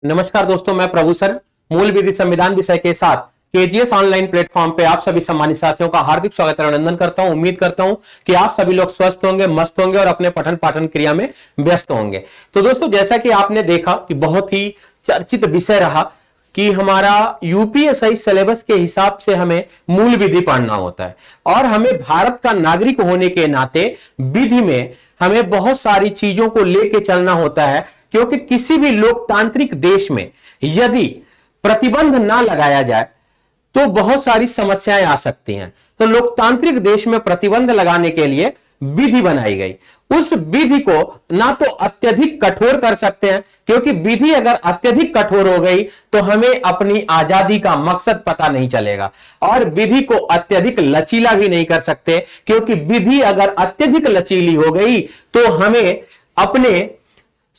नमस्कार दोस्तों, मैं प्रभु सर मूल विधि संविधान विषय के साथ केजीएस ऑनलाइन प्लेटफॉर्म पे आप सभी सम्मानित साथियों का हार्दिक स्वागत और अभिनंदन करता हूं। उम्मीद करता हूं कि आप सभी लोग स्वस्थ होंगे, मस्त होंगे और अपने पठन पाठन क्रिया में व्यस्त होंगे। तो दोस्तों, जैसा कि आपने देखा कि बहुत ही चर्चित विषय रहा कि हमारा यूपीएससी सिलेबस के हिसाब से हमें मूल विधि पढ़ना होता है और हमें भारत का नागरिक होने के नाते विधि में हमें बहुत सारी चीजों को लेके चलना होता है, क्योंकि किसी भी लोकतांत्रिक देश में यदि प्रतिबंध ना लगाया जाए तो बहुत सारी समस्याएं आ सकती हैं। तो लोकतांत्रिक देश में प्रतिबंध लगाने के लिए विधि बनाई गई। उस विधि को ना तो अत्यधिक कठोर कर सकते हैं, क्योंकि विधि अगर अत्यधिक कठोर हो गई तो हमें अपनी आजादी का मकसद पता नहीं चलेगा, और विधि को अत्यधिक लचीला भी नहीं कर सकते, क्योंकि विधि अगर अत्यधिक लचीली हो गई तो हमें अपने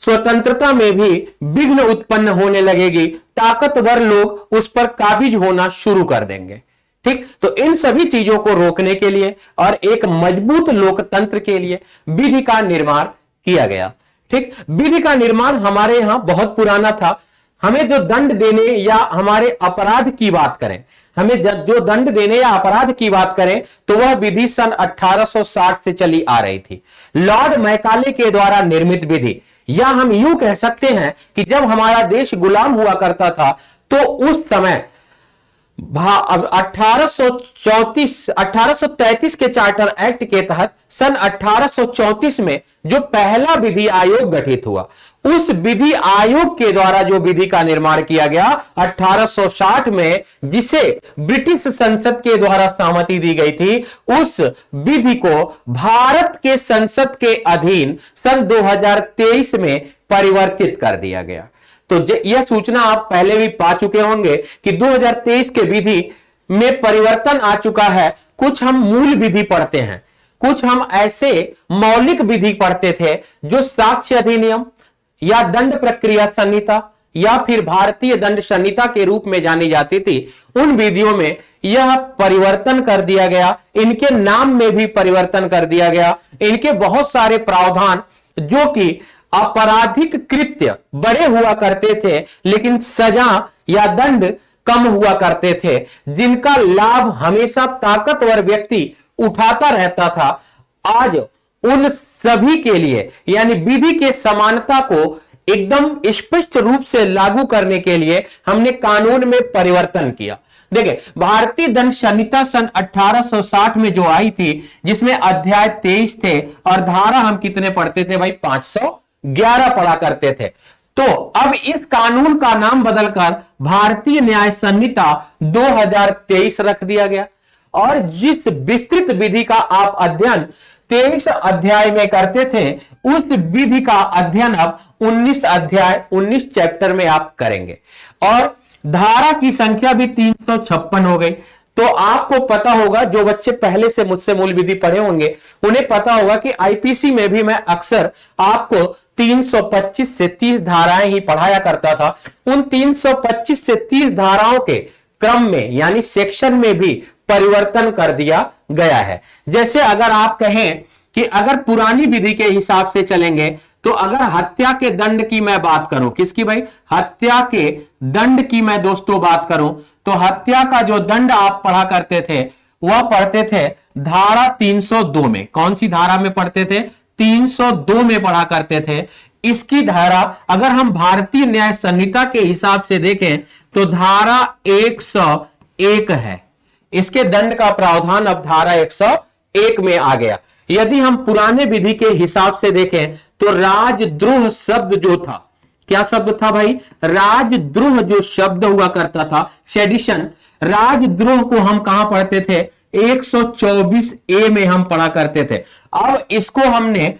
स्वतंत्रता में भी विघ्न उत्पन्न होने लगेगी। ताकतवर लोग उस पर काबिज होना शुरू कर देंगे। ठीक, तो इन सभी चीजों को रोकने के लिए और एक मजबूत लोकतंत्र के लिए विधि का निर्माण किया गया। ठीक, विधि का निर्माण हमारे यहां बहुत पुराना था। हमें जो दंड देने या हमारे अपराध की बात करें, हमें जो दंड देने या अपराध की बात करें तो वह विधि सन 1860 से चली आ रही थी। लॉर्ड मैकाले के द्वारा निर्मित विधि, या हम यूं कह सकते हैं कि जब हमारा देश गुलाम हुआ करता था तो उस समय 1833 के चार्टर एक्ट के तहत सन 1834 में जो पहला विधि आयोग गठित हुआ, उस विधि आयोग के द्वारा जो विधि का निर्माण किया गया 1860 में, जिसे ब्रिटिश संसद के द्वारा सहमति दी गई थी, उस विधि को भारत के संसद के अधीन सन 2023 में परिवर्तित कर दिया गया। तो यह सूचना आप पहले भी पा चुके होंगे कि 2023 के विधि में परिवर्तन आ चुका है। कुछ हम मूल विधि पढ़ते हैं, कुछ हम ऐसे मौलिक विधि पढ़ते थे जो साक्ष्य अधिनियम या दंड प्रक्रिया संहिता या फिर भारतीय दंड संहिता के रूप में जानी जाती थी। उन विधियों में यह परिवर्तन कर दिया गया, इनके नाम में भी परिवर्तन कर दिया गया। इनके बहुत सारे प्रावधान जो कि आपराधिक कृत्य बड़े हुआ करते थे लेकिन सजा या दंड कम हुआ करते थे, जिनका लाभ हमेशा ताकतवर व्यक्ति उठाता रहता था, आज उन सभी के लिए यानी विधि के समानता को एकदम स्पष्ट रूप से लागू करने के लिए हमने कानून में परिवर्तन किया। देखिए, भारतीय दंड संहिता सन 1860 में जो आई थी, जिसमें अध्याय 23 थे और धारा हम कितने पढ़ते थे भाई, 511 पढ़ा करते थे। तो अब इस कानून का नाम बदलकर भारतीय न्याय संहिता 2023 रख दिया गया, और जिस विस्तृत विधि का आप अध्ययन 23 अध्याय में करते थे, उस विधि का अध्ययन अब 19 अध्याय 19 चैप्टर में आप करेंगे, और धारा की संख्या भी 356 हो गई। तो आपको पता होगा, जो बच्चे पहले से मुझसे मूल विधि पढ़े होंगे उन्हें पता होगा कि आईपीसी में भी मैं अक्सर आपको 325 से 30 धाराएं ही पढ़ाया करता था। उन 325 से 30 धाराओं के क्रम में यानी सेक्शन में भी परिवर्तन कर दिया गया है। जैसे अगर आप कहें कि अगर पुरानी विधि के हिसाब से चलेंगे तो अगर हत्या के दंड की मैं बात करूं, किसकी भाई, हत्या के दंड की मैं दोस्तों बात करूं, तो हत्या का जो दंड आप पढ़ा करते थे वह पढ़ते थे धारा 302 में। कौन सी धारा में पढ़ते थे, 302 में पढ़ा करते थे। इसकी धारा अगर हम भारतीय न्याय संहिता के हिसाब से देखें तो धारा 101 है। इसके दंड का प्रावधान अब धारा 101 में आ गया। यदि हम पुराने विधि के हिसाब से देखें तो राजद्रोह शब्द जो था, क्या शब्द था भाई, राजद्रोह जो शब्द हुआ करता था, सेडिशन, राजद्रोह को हम कहां पढ़ते थे, 124A में हम पढ़ा करते थे। अब इसको हमने,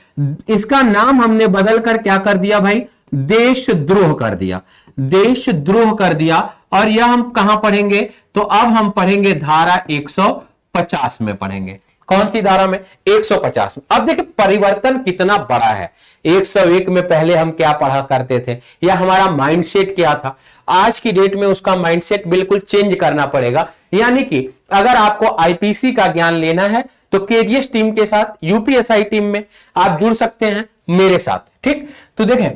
इसका नाम हमने बदलकर क्या कर दिया भाई, देशद्रोह कर दिया, देशद्रोह कर दिया। और यह हम कहां पढ़ेंगे, तो अब हम पढ़ेंगे धारा 150 में पढ़ेंगे। कौन सी धारा में, 150 में। अब देखिए परिवर्तन कितना बड़ा है। 101 में पहले हम क्या पढ़ा करते थे या हमारा माइंडसेट क्या था, आज की डेट में उसका माइंडसेट बिल्कुल चेंज करना पड़ेगा। यानी कि अगर आपको आईपीसी का ज्ञान लेना है तो केजीएस टीम के साथ, यूपीएससी टीम में आप जुड़ सकते हैं मेरे साथ। ठीक, तो देखें,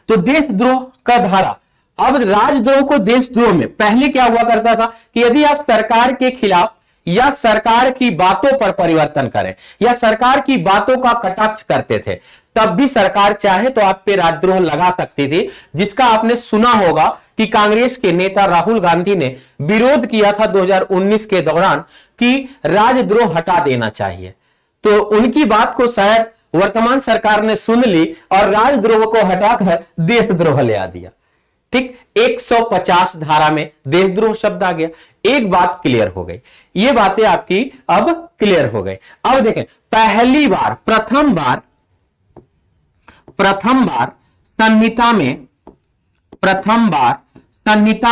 तो देशद्रोह का धारा अब राजद्रोह को देशद्रोह में पहले क्या हुआ करता था कि यदि आप सरकार के खिलाफ या सरकार की बातों पर परिवर्तन करें या सरकार की बातों का कटाक्ष करते थे, तब भी सरकार चाहे तो आप पे राजद्रोह लगा सकती थी, जिसका आपने सुना होगा कि कांग्रेस के नेता राहुल गांधी ने विरोध किया था 2019 के दौरान कि राजद्रोह हटा देना चाहिए। तो उनकी बात को शायद वर्तमान सरकार ने सुन ली और राजद्रोह को हटाकर देशद्रोह ले आ दिया। ठीक, 150 धारा में देशद्रोह शब्द आ गया। एक बात क्लियर हो गई, ये बातें आपकी अब क्लियर हो गई। अब देखें, पहली बार प्रथम बार संहिता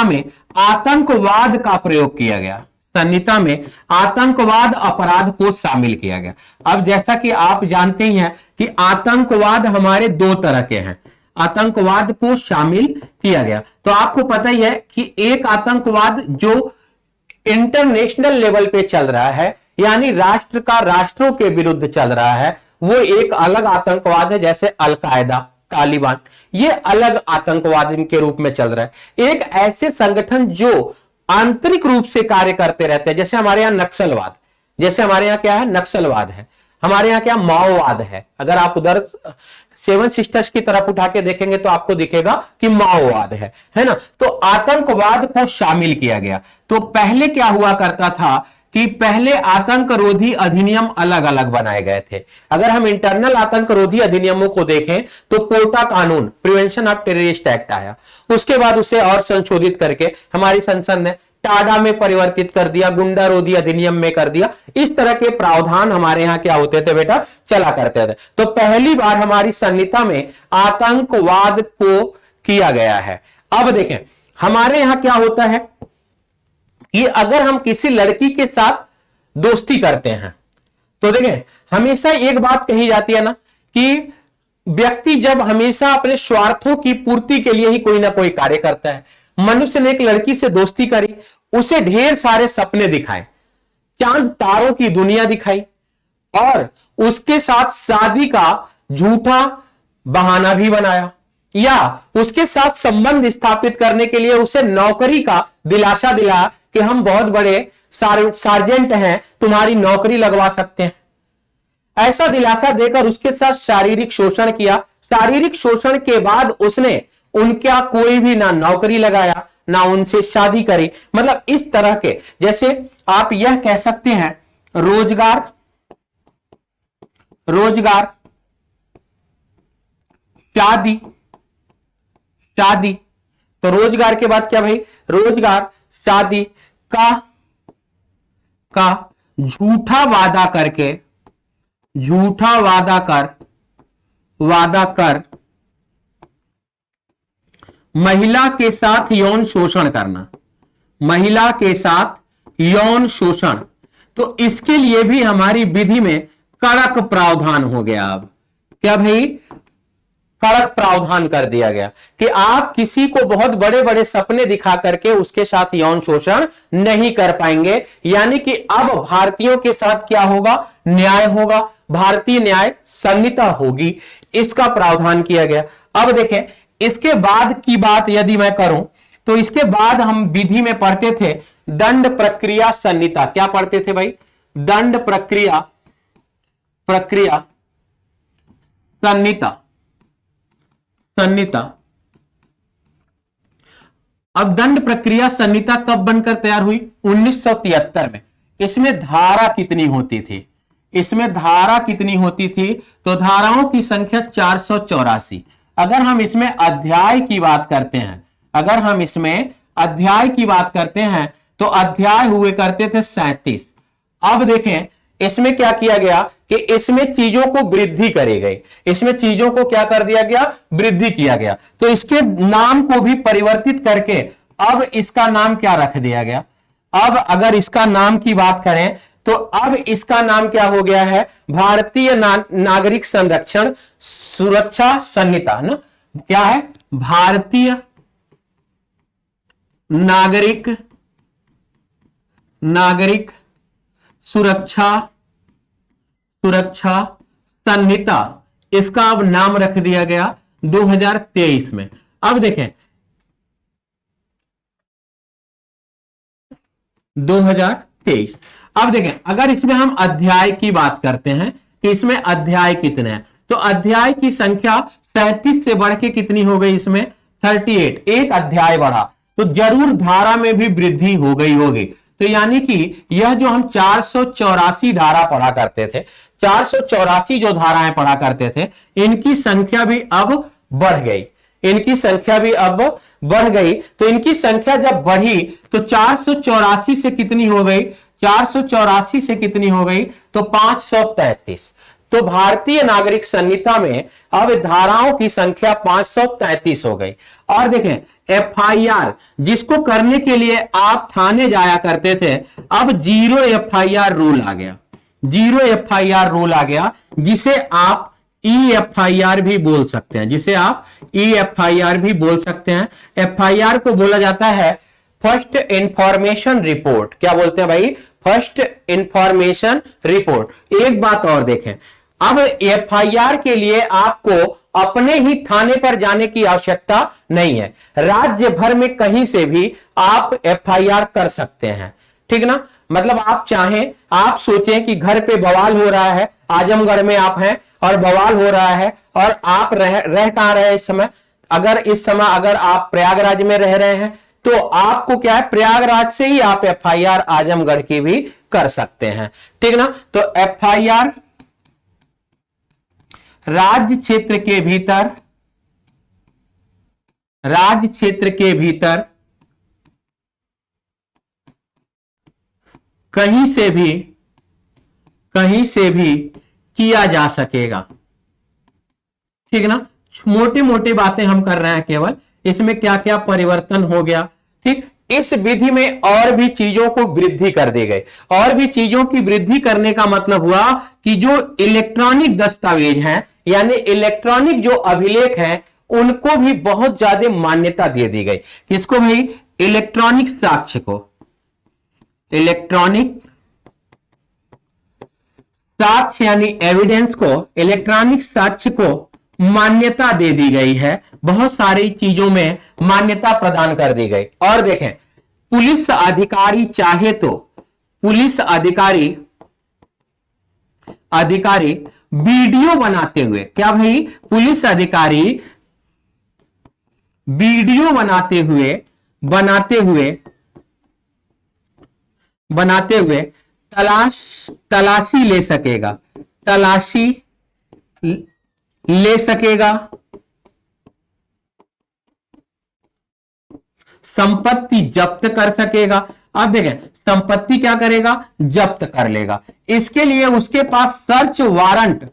में आतंकवाद का प्रयोग किया गया। संहिता में आतंकवाद अपराध को शामिल किया गया। अब जैसा कि आप जानते ही हैं कि आतंकवाद हमारे दो तरह के हैं, आतंकवाद को शामिल किया गया। तो आपको पता ही है कि एक आतंकवाद जो इंटरनेशनल लेवल पे चल रहा है, यानी राष्ट्र का राष्ट्रों के विरुद्ध चल रहा है, वो एक अलग आतंकवाद है, जैसे अलकायदा, तालिबान, ये अलग आतंकवाद के रूप में चल रहा है। एक ऐसे संगठन जो आंतरिक रूप से कार्य करते रहते हैं, जैसे हमारे यहां नक्सलवाद, जैसे हमारे यहां क्या है, नक्सलवाद है, हमारे यहां क्या माओवाद है। अगर आप उधर सेवन सिस्टर्स की तरफ उठा के देखेंगे तो आपको दिखेगा कि माओवाद है ना। तो आतंकवाद को शामिल किया गया। तो पहले क्या हुआ करता था कि पहले आतंकरोधी अधिनियम अलग अलग बनाए गए थे। अगर हम इंटरनल आतंकरोधी अधिनियमों को देखें तो पोटा कानून, प्रिवेंशन ऑफ टेररिस्ट एक्ट आया, उसके बाद उसे और संशोधित करके हमारी संसद ने टाडा में परिवर्तित कर दिया, गुंडारोधी अधिनियम में कर दिया। इस तरह के प्रावधान हमारे यहां क्या होते थे बेटा, चला करते थे। तो पहली बार हमारी संहिता में आतंकवाद को किया गया है। अब देखें हमारे यहां क्या होता है कि अगर हम किसी लड़की के साथ दोस्ती करते हैं तो देखें हमेशा एक बात कही जाती है ना कि व्यक्ति जब हमेशा अपने स्वार्थों की पूर्ति के लिए ही कोई ना कोई कार्य करता है। मनुष्य ने एक लड़की से दोस्ती करी, उसे ढेर सारे सपने दिखाए, चांद तारों की दुनिया दिखाई और उसके साथ शादी का झूठा बहाना भी बनाया, या उसके साथ संबंध स्थापित करने के लिए उसे नौकरी का दिलासा दिलाया कि हम बहुत बड़े सार्जेंट हैं, तुम्हारी नौकरी लगवा सकते हैं। ऐसा दिलासा देकर उसके साथ शारीरिक शोषण किया। शारीरिक शोषण के बाद उसने उनका कोई भी ना नौकरी लगाया, ना उनसे शादी करी। मतलब इस तरह के, जैसे आप यह कह सकते हैं रोजगार शादी। तो रोजगार के बाद क्या भाई, रोजगार शादी का झूठा वादा कर महिला के साथ यौन शोषण करना, महिला के साथ यौन शोषण। तो इसके लिए भी हमारी विधि में कड़क प्रावधान हो गया। अब क्या भाई, कड़क प्रावधान कर दिया गया कि आप किसी को बहुत बड़े बड़े सपने दिखा करके उसके साथ यौन शोषण नहीं कर पाएंगे। यानी कि अब भारतीयों के साथ क्या होगा, न्याय होगा, भारतीय न्याय संहिता होगी, इसका प्रावधान किया गया। अब देखें इसके बाद की बात यदि मैं करूं तो इसके बाद हम विधि में पढ़ते थे दंड प्रक्रिया संहिता। क्या पढ़ते थे भाई, दंड प्रक्रिया संहिता। अब दंड प्रक्रिया संहिता कब बनकर तैयार हुई, 1973 में। इसमें धारा कितनी होती थी, तो धाराओं की संख्या 484। अगर हम इसमें अध्याय की बात करते हैं तो अध्याय हुए करते थे 37। अब देखें इसमें क्या किया गया कि इसमें चीजों को वृद्धि करी गई, इसमें चीजों को क्या कर दिया गया, वृद्धि किया गया। तो इसके नाम को भी परिवर्तित करके अब इसका नाम क्या रख दिया गया। अब अगर इसका नाम की बात करें तो अब इसका नाम क्या हो गया है, भारतीय नागरिक संरक्षण सुरक्षा संहिता ना। क्या है, भारतीय नागरिक सुरक्षा संहिता, इसका अब नाम रख दिया गया 2023 में। अब देखें 2023। अब देखें, अगर इसमें हम अध्याय की बात करते हैं कि इसमें अध्याय कितने हैं, तो अध्याय की संख्या 37 से बढ़ के कितनी हो गई, इसमें 38, एक अध्याय बढ़ा, तो जरूर धारा में भी वृद्धि हो गई होगी। तो यानी कि यह जो हम 484 धारा पढ़ा करते थे, 484 जो धाराएं पढ़ा करते थे, इनकी संख्या भी अब बढ़ गई, इनकी संख्या भी अब बढ़ गई। तो इनकी संख्या जब बढ़ी तो 484 से कितनी हो गई, 484 से कितनी हो गई, तो 533। तो भारतीय नागरिक संहिता में अब धाराओं की संख्या 533 हो गई। और देखें, एफआईआर जिसको करने के लिए आप थाने जाया करते थे, अब 0 एफआईआर रूल आ गया, 0 एफआईआर रूल आ गया, जिसे आप EFIR भी बोल सकते हैं, जिसे आप EFIR भी बोल सकते हैं। एफआईआर को बोला जाता है फर्स्ट इंफॉर्मेशन रिपोर्ट। क्या बोलते हैं भाई, फर्स्ट इंफॉर्मेशन रिपोर्ट। एक बात और देखें, अब एफआईआर के लिए आपको अपने ही थाने पर जाने की आवश्यकता नहीं है, राज्य भर में कहीं से भी आप एफआईआर कर सकते हैं, ठीक ना। मतलब आप चाहें, आप सोचें कि घर पे बवाल हो रहा है, आजमगढ़ में आप हैं और बवाल हो रहा है, और आप रह कहां रहे इस समय, इस समय अगर आप प्रयागराज में रह रहे हैं, तो आपको क्या है, प्रयागराज से ही आप एफआईआर आजमगढ़ की भी कर सकते हैं, ठीक ना। तो एफआईआर राज्य क्षेत्र के भीतर, राज्य क्षेत्र के भीतर कहीं से भी किया जा सकेगा, ठीक ना। मोटी मोटी बातें हम कर रहे हैं केवल, इसमें क्या क्या परिवर्तन हो गया, ठीक। इस विधि में और भी चीजों को वृद्धि कर दी गई, और भी चीजों की वृद्धि करने का मतलब हुआ कि जो इलेक्ट्रॉनिक दस्तावेज हैं, यानी इलेक्ट्रॉनिक जो अभिलेख हैं, उनको भी बहुत ज्यादा मान्यता दे दी गई। किसको भाई, इलेक्ट्रॉनिक साक्ष्य को, इलेक्ट्रॉनिक साक्ष्य यानी एविडेंस को, इलेक्ट्रॉनिक साक्ष्य को मान्यता दे दी गई है, बहुत सारी चीजों में मान्यता प्रदान कर दी गई। और देखें, पुलिस अधिकारी चाहे तो, पुलिस अधिकारी वीडियो बनाते हुए, क्या भाई, पुलिस अधिकारी वीडियो बनाते हुए तलाशी ले सकेगा, तलाशी ले सकेगा, संपत्ति जब्त कर सकेगा। अब देखें, संपत्ति क्या करेगा, जब्त कर लेगा। इसके लिए उसके पास सर्च वारंट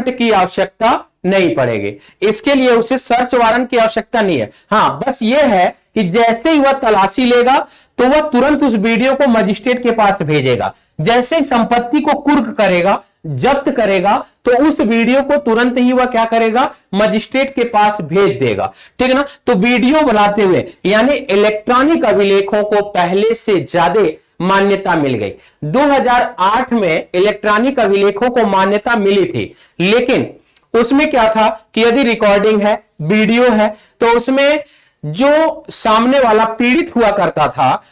की आवश्यकता नहीं पड़ेगी, इसके लिए उसे सर्च वारंट की आवश्यकता नहीं है। हाँ, बस यह है कि जैसे ही वह तलाशी लेगा तो वह तुरंत उस वीडियो को मजिस्ट्रेट के पास भेजेगा। जैसे ही संपत्ति को कुर्क करेगा, जब्त करेगा, तो उस वीडियो को तुरंत ही वह क्या करेगा, मजिस्ट्रेट के पास भेज देगा, ठीक है ना। तो वीडियो बनाते हुए, यानी इलेक्ट्रॉनिक अभिलेखों को पहले से ज्यादा मान्यता मिल गई। 2008 में इलेक्ट्रॉनिक अभिलेखों को मान्यता मिली थी, लेकिन उसमें क्या था कि यदि रिकॉर्डिंग है, वीडियो है, तो उसमें जो सामने वाला पीड़ित हुआ करता था,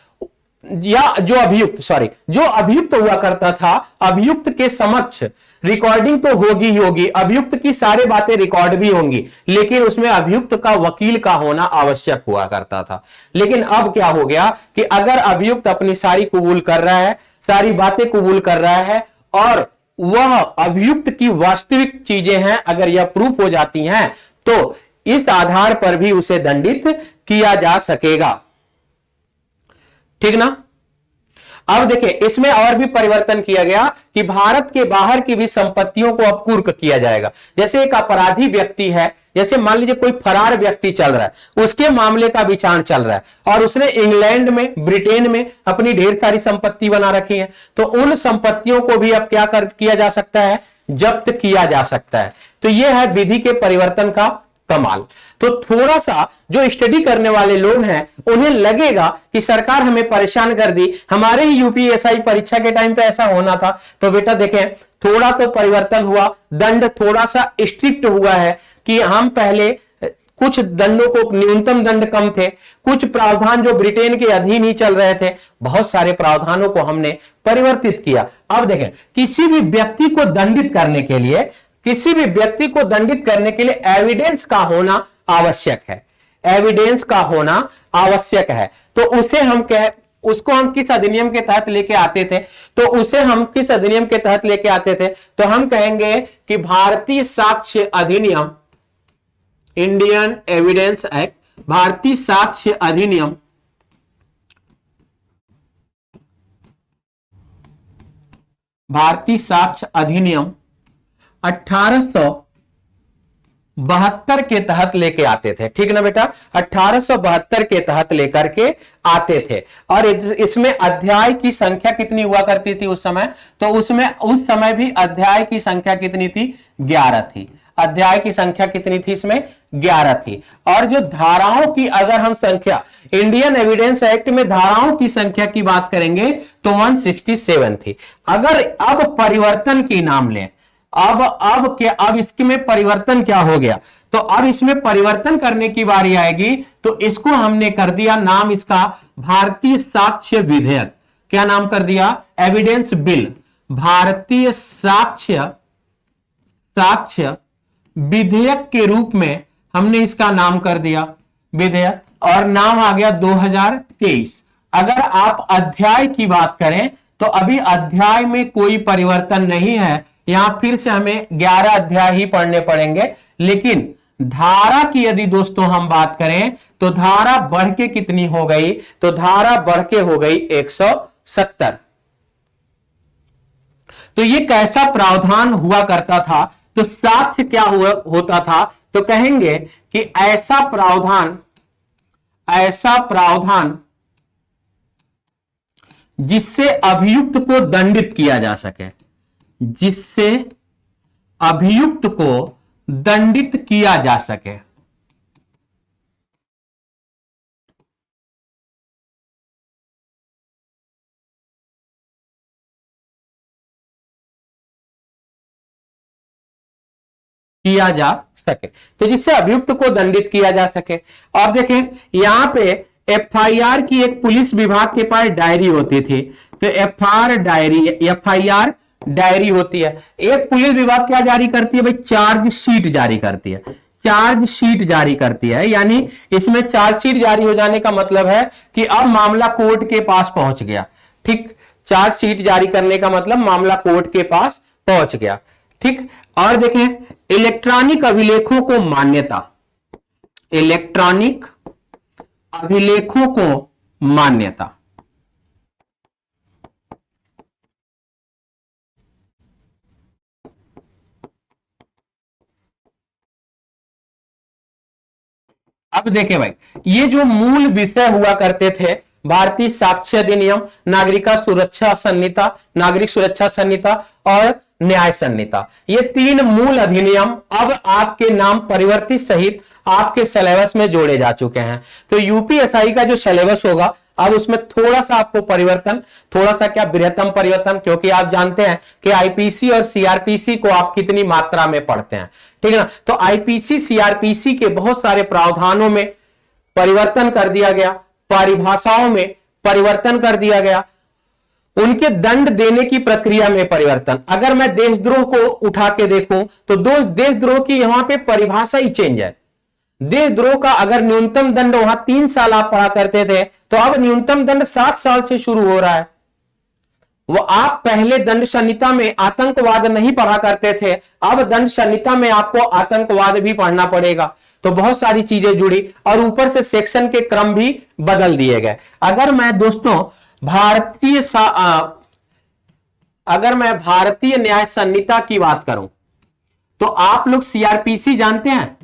या जो अभियुक्त हुआ करता था, अभियुक्त के समक्ष रिकॉर्डिंग तो होगी ही होगी, अभियुक्त की सारी बातें रिकॉर्ड भी होंगी, लेकिन उसमें अभियुक्त का वकील का होना आवश्यक हुआ करता था। लेकिन अब क्या हो गया कि अगर अभियुक्त अपनी सारी कबूल कर रहा है, सारी बातें कबूल कर रहा है, और वह अभियुक्त की वास्तविक चीजें हैं, अगर यह प्रूफ हो जाती हैं, तो इस आधार पर भी उसे दंडित किया जा सकेगा, ठीक ना। अब देखिए, इसमें और भी परिवर्तन किया गया कि भारत के बाहर की भी संपत्तियों को अब कुर्क किया जाएगा। जैसे एक अपराधी व्यक्ति है, जैसे मान लीजिए कोई फरार व्यक्ति चल रहा है, उसके मामले का विचार चल रहा है और उसने इंग्लैंड में, ब्रिटेन में अपनी ढेर सारी संपत्ति बना रखी है, तो उन संपत्तियों को भी अब क्या किया जा सकता है, जब्त किया जा सकता है। तो यह है विधि के परिवर्तन का कमाल। तो थोड़ा सा जो स्टडी करने वाले लोग हैं, उन्हें लगेगा कि सरकार हमें परेशान कर दी, हमारे ही यूपीएसआई परीक्षा के टाइम पे ऐसा होना था। तो बेटा देखें, थोड़ा तो परिवर्तन हुआ, दंड थोड़ा सा स्ट्रिक्ट हुआ है कि हम पहले कुछ दंडों को न्यूनतम दंड कम थे, कुछ प्रावधान जो ब्रिटेन के अधीन ही चल रहे थे, बहुत सारे प्रावधानों को हमने परिवर्तित किया। अब देखें, किसी भी व्यक्ति को दंडित करने के लिए, किसी भी व्यक्ति को दंडित करने के लिए एविडेंस का होना आवश्यक है, एविडेंस का होना आवश्यक है। तो उसे हम उसको हम किस अधिनियम के तहत लेके आते थे, तो उसे हम किस अधिनियम के तहत लेके आते थे, तो हम कहेंगे कि भारतीय साक्ष्य अधिनियम, इंडियन एविडेंस एक्ट, भारतीय साक्ष्य अधिनियम, भारतीय साक्ष्य अधिनियम 1872 के तहत लेके आते थे। ठीक ना बेटा, 1872 के तहत लेकर के आते थे। और इसमें अध्याय की संख्या कितनी हुआ करती थी उस समय, तो उसमें उस समय भी अध्याय की संख्या कितनी थी, 11 थी। अध्याय की संख्या कितनी थी इसमें, 11 थी। और जो धाराओं की अगर हम संख्या, इंडियन एविडेंस एक्ट में धाराओं की संख्या की बात करेंगे तो 167 थी। अगर अब परिवर्तन की नाम लें, अब इसमें परिवर्तन क्या हो गया, तो अब इसमें परिवर्तन करने की बारी आएगी, तो इसको हमने कर दिया नाम इसका भारतीय साक्ष्य विधेयक। क्या नाम कर दिया, एविडेंस बिल, भारतीय साक्ष्य विधेयक के रूप में हमने इसका नाम कर दिया विधेयक, और नाम आ गया 2023। अगर आप अध्याय की बात करें तो अभी अध्याय में कोई परिवर्तन नहीं है, यहां फिर से हमें 11 अध्याय ही पढ़ने पड़ेंगे। लेकिन धारा की यदि दोस्तों हम बात करें तो धारा बढ़ के कितनी हो गई, तो धारा बढ़ के हो गई 170। तो ये कैसा प्रावधान हुआ करता था, तो साक्ष्य क्या होता था, तो कहेंगे कि ऐसा प्रावधान जिससे अभियुक्त को दंडित किया जा सके, जिससे अभियुक्त को दंडित किया जा सके। किया जा सके, तो जिससे अभियुक्त को दंडित किया जा सके। और देखें यहां पे एफआईआर की एक पुलिस विभाग के पास डायरी होती थी, तो एफआईआर डायरी होती है। एक पुलिस विभाग क्या जारी करती है भाई, चार्जशीट जारी करती है, चार्जशीट जारी करती है। यानी इसमें चार्जशीट जारी हो जाने का मतलब है कि अब मामला कोर्ट के पास पहुंच गया। ठीक, चार्जशीट जारी करने का मतलब मामला कोर्ट के पास पहुंच गया। ठीक, और देखें इलेक्ट्रॉनिक अभिलेखों को मान्यता, इलेक्ट्रॉनिक अभिलेखों को मान्यता। अब देखें भाई, ये जो मूल विषय हुआ करते थे, भारतीय साक्ष्य अधिनियम, नागरिक सुरक्षा संहिता, नागरिक सुरक्षा संहिता और न्याय संहिता, ये 3 मूल अधिनियम अब आपके नाम परिवर्तित सहित आपके सिलेबस में जोड़े जा चुके हैं। तो यूपीएसआई का जो सिलेबस होगा अब उसमें थोड़ा सा आपको परिवर्तन, थोड़ा सा क्या बृहत्तम परिवर्तन, क्योंकि आप जानते हैं कि आईपीसी और सीआरपीसी को आप कितनी मात्रा में पढ़ते हैं। ठीक है ना, तो आईपीसी सीआरपीसी के बहुत सारे प्रावधानों में परिवर्तन कर दिया गया, परिभाषाओं में परिवर्तन कर दिया गया, उनके दंड देने की प्रक्रिया में परिवर्तन। अगर मैं देशद्रोह को उठा के देखूं तो देशद्रोह की यहां पे परिभाषा ही चेंज है। देशद्रोह का अगर न्यूनतम दंड वहां 3 साल आप पढ़ा करते थे, तो अब न्यूनतम दंड 7 साल से शुरू हो रहा है। वो आप पहले दंड संहिता में आतंकवाद नहीं पढ़ा करते थे, अब दंड संहिता में आपको आतंकवाद भी पढ़ना पड़ेगा। तो बहुत सारी चीजें जुड़ी और ऊपर से सेक्शन के क्रम भी बदल दिए गए। अगर मैं दोस्तों भारतीय न्याय संहिता की बात करूं तो आप लोग सीआरपीसी जानते हैं।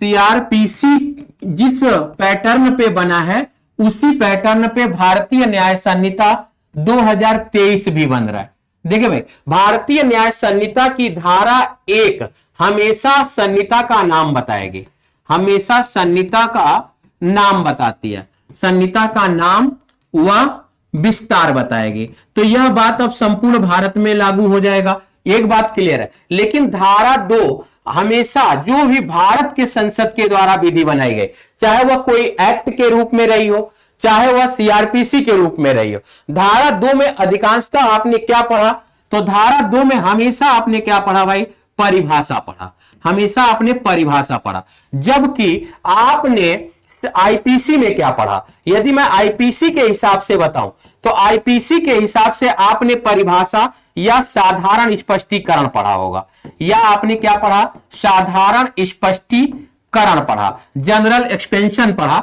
सीआरपीसी जिस पैटर्न पे बना है उसी पैटर्न पे भारतीय न्याय संहिता 2023 भी बन रहा है। देखिए भाई, भारतीय न्याय संहिता की धारा 1 हमेशा संहिता का नाम बताएगी, हमेशा संहिता का नाम बताती है, संहिता का नाम व विस्तार बताएगी। तो यह बात अब संपूर्ण भारत में लागू हो जाएगा। एक बात क्लियर है। लेकिन धारा 2 हमेशा जो भी भारत के संसद के द्वारा विधि बनाई गई, चाहे वह कोई एक्ट के रूप में रही हो, चाहे वह सीआरपीसी के रूप में रही हो, धारा 2 में अधिकांशतः आपने क्या पढ़ा? तो धारा 2 में हमेशा आपने क्या पढ़ा भाई? परिभाषा पढ़ा, हमेशा आपने परिभाषा पढ़ा। जबकि आपने आईपीसी में क्या पढ़ा? यदि मैं आईपीसी के हिसाब से बताऊं तो आईपीसी के हिसाब से आपने परिभाषा या साधारण स्पष्टीकरण पढ़ा होगा, या आपने क्या पढ़ा? साधारण स्पष्टीकरण पढ़ा, जनरल एक्सपेंशन पढ़ा,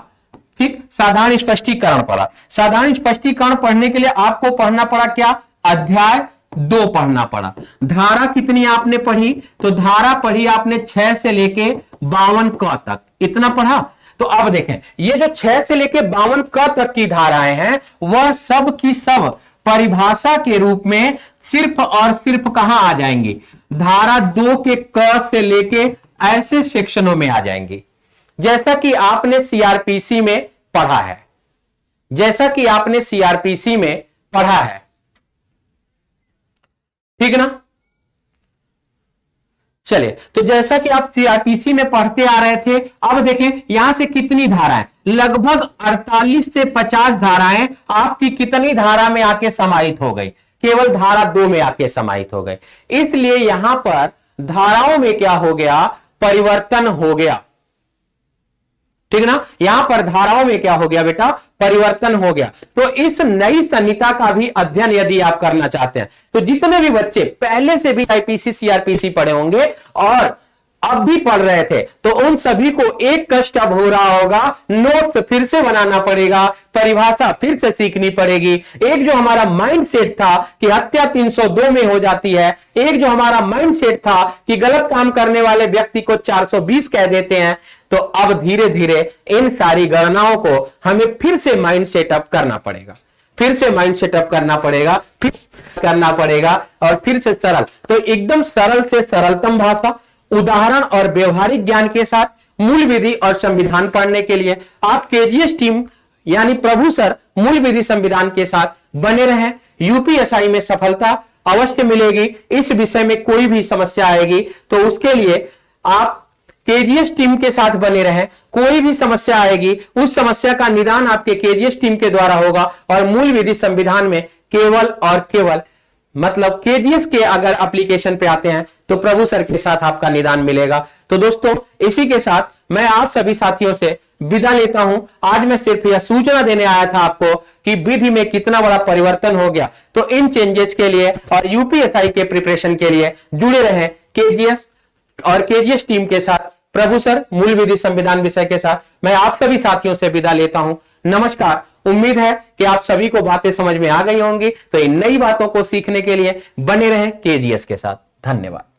ठीक, साधारण स्पष्टीकरण पढ़ा। साधारण स्पष्टीकरण पढ़ने के लिए आपको पढ़ना पड़ा क्या? अध्याय 2 पढ़ना पड़ा। धारा कितनी आपने पढ़ी? तो धारा पढ़ी आपने 6 से लेके 52 क तक, इतना पढ़ा। तो अब देखें, ये जो 6 से लेके 52 क तक की धाराएं हैं, वह सब की सब परिभाषा के रूप में सिर्फ और सिर्फ कहां आ जाएंगी? धारा 2 के क से लेके ऐसे सेक्शनों में आ जाएंगी, जैसा कि आपने सीआरपीसी में पढ़ा है, जैसा कि आपने सीआरपीसी में पढ़ा है, ठीक ना? चलिए, तो जैसा कि आप सीआरपीसी में पढ़ते आ रहे थे, अब देखें यहां से कितनी धाराएं, लगभग 48 से 50 धाराएं आपकी कितनी धारा में आके समाहित हो गई? केवल धारा 2 में आके समाहित हो गए। इसलिए यहां पर धाराओं में क्या हो गया? परिवर्तन हो गया, ठीक ना? यहां पर धाराओं में क्या हो गया बेटा? परिवर्तन हो गया। तो इस नई संहिता का भी अध्ययन यदि आप करना चाहते हैं, तो जितने भी बच्चे पहले से भी आईपीसी सीआरपीसी पढ़े होंगे और अब भी पढ़ रहे थे, तो उन सभी को एक कष्ट अब हो रहा होगा, नोट्स फिर से बनाना पड़ेगा, परिभाषा फिर से सीखनी पड़ेगी। एक जो हमारा माइंड सेट था कि हत्या 302 में हो जाती है, एक जो हमारा माइंड सेट था कि गलत काम करने वाले व्यक्ति को 420 कह देते हैं, तो अब धीरे धीरे इन सारी गणनाओं को हमें फिर से माइंड सेटअप करना पड़ेगा, फिर से माइंड सेटअप करना पड़ेगा, फिर करना पड़ेगा, और फिर से सरल, तो एकदम सरल से सरलतम भाषा, उदाहरण और व्यवहारिक ज्ञान के साथ मूल विधि और संविधान पढ़ने के लिए आप केजीएस टीम यानी प्रभु सर मूल विधि संविधान के साथ बने रहें। यूपीएसआई में सफलता अवश्य मिलेगी। इस विषय में कोई भी समस्या आएगी तो उसके लिए आप केजीएस टीम के साथ बने रहें। कोई भी समस्या आएगी उस समस्या का निदान आपके केजीएस टीम के द्वारा होगा, और मूल विधि संविधान में केवल और केवल मतलब केजीएस के अगर एप्लीकेशन पे आते हैं तो प्रभु सर के साथ आपका निदान मिलेगा। तो दोस्तों, इसी के साथ मैं आप सभी साथियों से विदा लेता हूं। आज मैं सिर्फ यह सूचना देने आया था आपको कि विधि में कितना बड़ा परिवर्तन हो गया। तो इन चेंजेस के लिए और यूपीएसआई के प्रिपरेशन के लिए जुड़े रहें केजीएस और केजीएस टीम के साथ, प्रभु सर मूल विधि संविधान विषय के साथ। मैं आप सभी साथियों से विदा लेता हूं। नमस्कार। उम्मीद है कि आप सभी को बातें समझ में आ गई होंगी। तो इन नई बातों को सीखने के लिए बने रहें केजीएस के साथ। धन्यवाद।